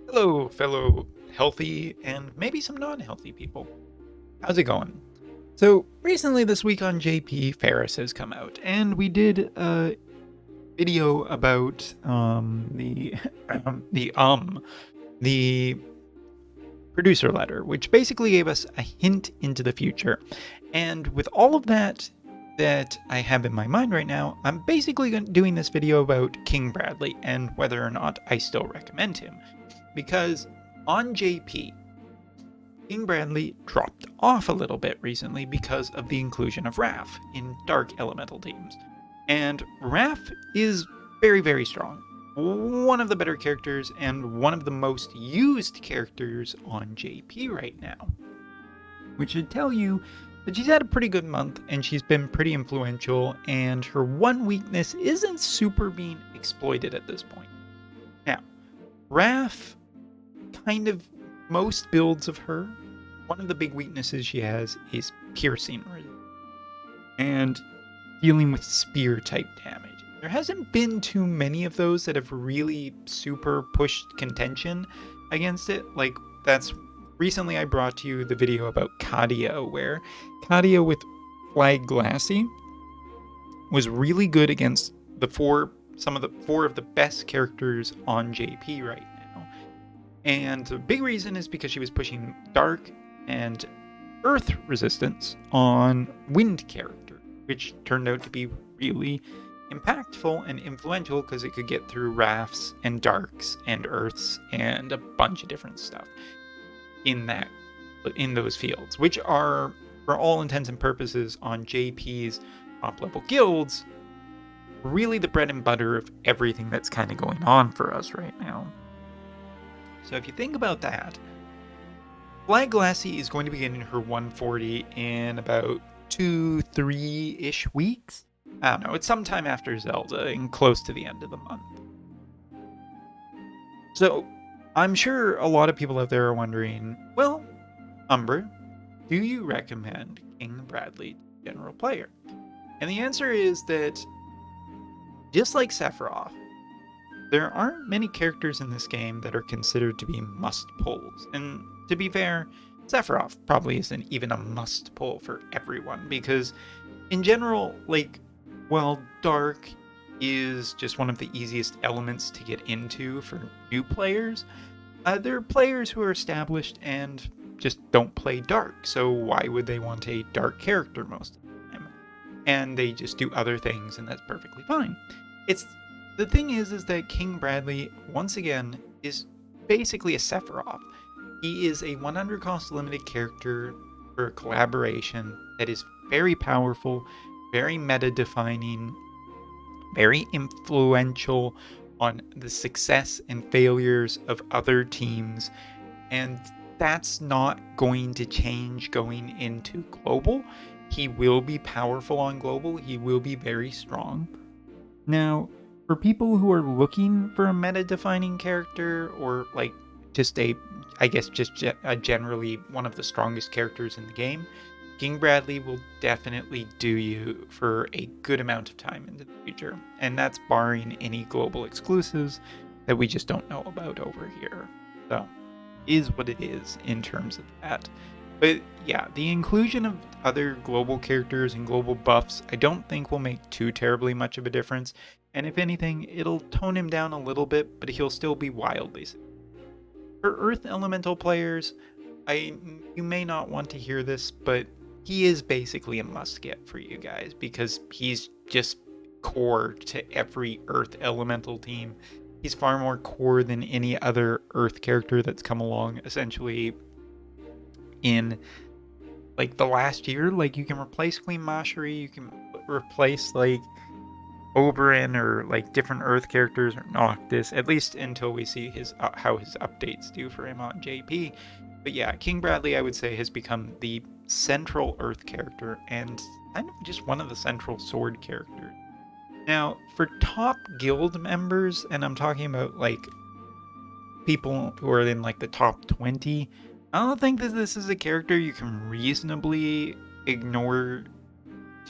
Hello, fellow healthy and maybe some non-healthy people. How's it going? So, recently this week on JP, Ferris has come out, and we did a video about the producer letter, which basically gave us a hint into the future. And with all of that I have in my mind right now, I'm basically doing this video about King Bradley and whether or not I still recommend him. Because on JP, King Bradley dropped off a little bit recently because of the inclusion of Raph in Dark Elemental teams. And Raph is very, very strong. One of the better characters and one of the most used characters on JP right now. Which should tell you that she's had a pretty good month and she's been pretty influential, and her one weakness isn't super being exploited at this point. Now, Raph, kind of most builds of her, one of the big weaknesses she has is piercing and dealing with spear type damage. There hasn't been too many of those that have really super pushed contention against it. Like, that's recently I brought to you the video about Kadia, where Kadia with Flag Glassy was really good against some of the four of the best characters on JP right now. And the big reason is because she was pushing Dark and Earth resistance on Wind character, which turned out to be really impactful and influential because it could get through Rafts and Darks and Earths and a bunch of different stuff in those fields, which are, for all intents and purposes, on JP's top level guilds, really the bread and butter of everything that's kind of going on for us right now. So if you think about that, Flag Glassy is going to be getting her 140 in about 2-3-ish weeks. I don't know, it's sometime after Zelda and close to the end of the month. So I'm sure a lot of people out there are wondering, well, Umbra, do you recommend King Bradley to general player? And the answer is that, just like Sephiroth, there aren't many characters in this game that are considered to be must-pulls. And to be fair, Sephiroth probably isn't even a must-pull for everyone, because in general, like, while Dark is just one of the easiest elements to get into for new players, there are players who are established and just don't play Dark, so why would they want a Dark character most of the time? And they just do other things, and that's perfectly fine. The thing is that King Bradley, once again, is basically a Sephiroth. He is a 100 cost limited character for collaboration that is very powerful, very meta-defining, very influential on the success and failures of other teams, and that's not going to change going into global. He will be powerful on global, he will be very strong. Now, for people who are looking for a meta-defining character, or like just generally one of the strongest characters in the game, King Bradley will definitely do you for a good amount of time into the future. And that's barring any global exclusives that we just don't know about over here. So, is what it is in terms of that. But yeah, the inclusion of other global characters and global buffs I don't think will make too terribly much of a difference. And if anything, it'll tone him down a little bit, but he'll still be wildly sick. For Earth Elemental players, you may not want to hear this, but he is basically a must-get for you guys, because he's just core to every Earth Elemental team. He's far more core than any other Earth character that's come along, essentially, in like the last year. Like, you can replace Queen Mashari, you can replace like Oberyn or like different Earth characters, or Noctis, at least until we see how his updates do for him on JP. But yeah, King Bradley, I would say, has become the central Earth character and kind of just one of the central sword characters. Now, for top guild members, and I'm talking about like people who are in like the top 20, I don't think that this is a character you can reasonably ignore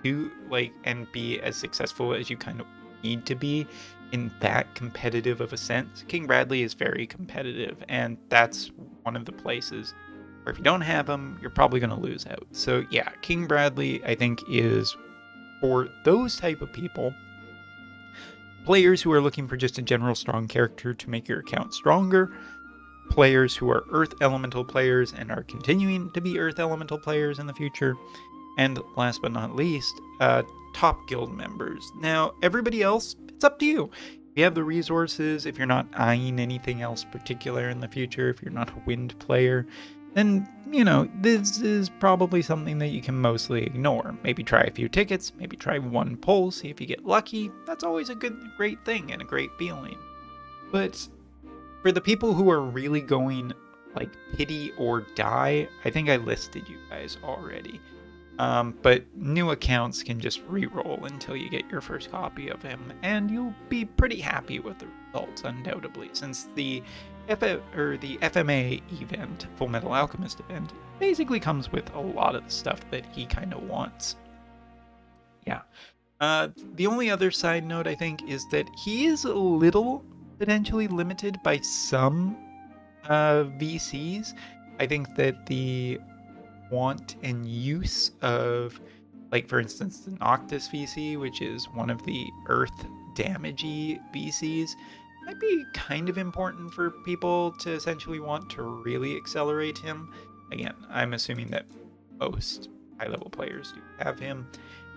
to like and be as successful as you kind of need to be in that competitive of a sense. King Bradley is very competitive, and that's one of the places where if you don't have him, you're probably going to lose out. So yeah, King Bradley, I think, is for those type of people, players who are looking for just a general strong character to make your account stronger, players who are Earth Elemental players and are continuing to be Earth Elemental players in the future, and last but not least, top guild members. Now, everybody else, it's up to you. If you have the resources, if you're not eyeing anything else particular in the future, if you're not a wind player, then, this is probably something that you can mostly ignore. Maybe try a few tickets, maybe try one poll, see if you get lucky. That's always a great thing and a great feeling. But for the people who are really going like pity or die, I think I listed you guys already. But new accounts can just re-roll until you get your first copy of him, and you'll be pretty happy with the results, undoubtedly, since the FMA event, Full Metal Alchemist event, basically comes with a lot of the stuff that he kind of wants. Yeah. The only other side note, I think, is that he is a little potentially limited by some VCs. I think that the want and use of, like, for instance, the Noctis VC, which is one of the Earth damagey VCs, might be kind of important for people to essentially want to really accelerate him. Again, I'm assuming that most high-level players do have him.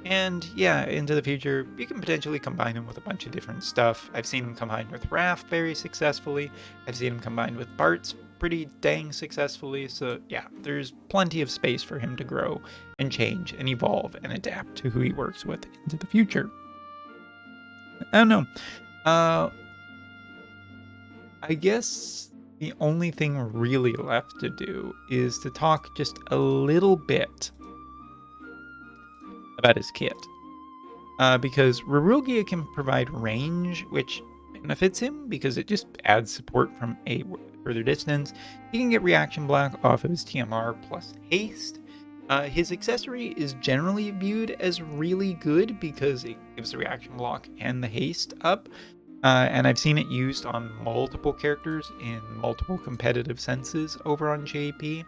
And yeah, into the future, you can potentially combine him with a bunch of different stuff. I've seen him combined with Raph very successfully. I've seen him combined with Bart's pretty dang successfully. So yeah, there's plenty of space for him to grow and change and evolve and adapt to who he works with into the future. I don't know. I guess the only thing really left to do is to talk just a little bit about his kit. Because Rarugia can provide range, which benefits him because it just adds support from a further distance. He can get reaction block off of his TMR plus haste. His accessory is generally viewed as really good because it gives the reaction block and the haste up. And I've seen it used on multiple characters in multiple competitive senses over on JP.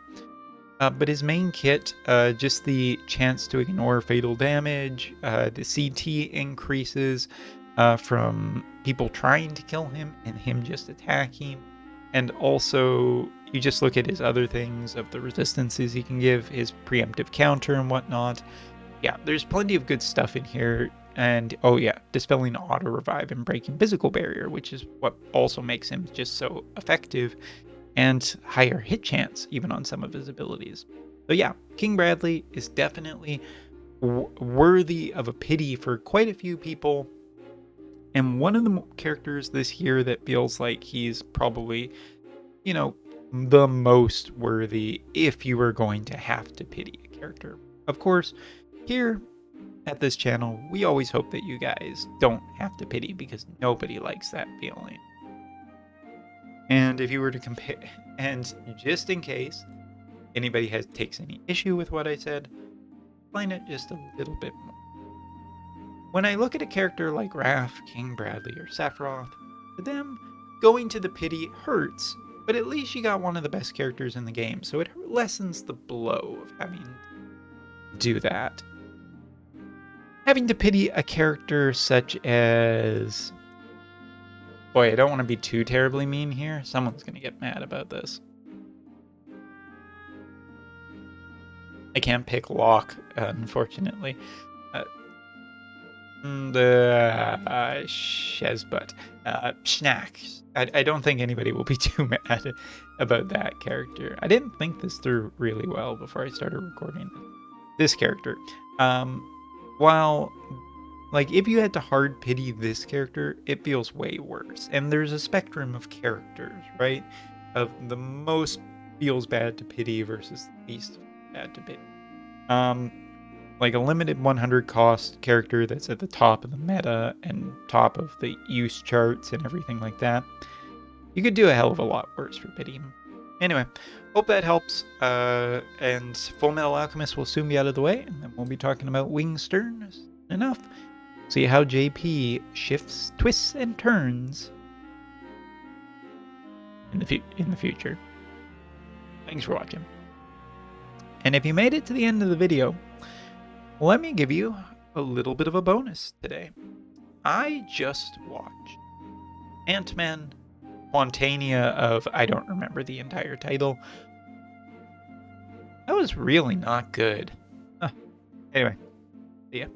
But his main kit, just the chance to ignore fatal damage, the CT increases from people trying to kill him and him just attacking. And also, you just look at his other things of the resistances he can give, his preemptive counter and whatnot. Yeah, there's plenty of good stuff in here. And, oh yeah, dispelling auto revive and breaking physical barrier, which is what also makes him just so effective, and higher hit chance even on some of his abilities. So yeah, King Bradley is definitely worthy of a pity for quite a few people, and one of the characters this year that feels like he's probably, the most worthy if you were going to have to pity a character. Of course, here at this channel, we always hope that you guys don't have to pity, because nobody likes that feeling. And if you were to compare, and just in case anybody takes any issue with what I said, explain it just a little bit more. When I look at a character like Raph, King Bradley, or Sephiroth, for them, going to the pity hurts, but at least you got one of the best characters in the game, so it lessens the blow of having to do that. Having to pity a character such as... Boy, I don't want to be too terribly mean here. Someone's going to get mad about this. I can't pick Locke, unfortunately. Shezbut. Schnack. I don't think anybody will be too mad about that character. I didn't think this through really well before I started recording this character. While... Like, if you had to hard pity this character, it feels way worse. And there's a spectrum of characters, right? Of the most feels bad to pity versus the least bad to pity. Like a limited 100 cost character that's at the top of the meta and top of the use charts and everything like that, you could do a hell of a lot worse for pitying. Anyway, hope that helps. And Full Metal Alchemist will soon be out of the way, and then we'll be talking about Wingstern enough. See how JP shifts, twists, and turns in the future. Thanks for watching. And if you made it to the end of the video, let me give you a little bit of a bonus today. I just watched Ant-Man Quantumania of, I don't remember the entire title. That was really not good. Anyway, see ya.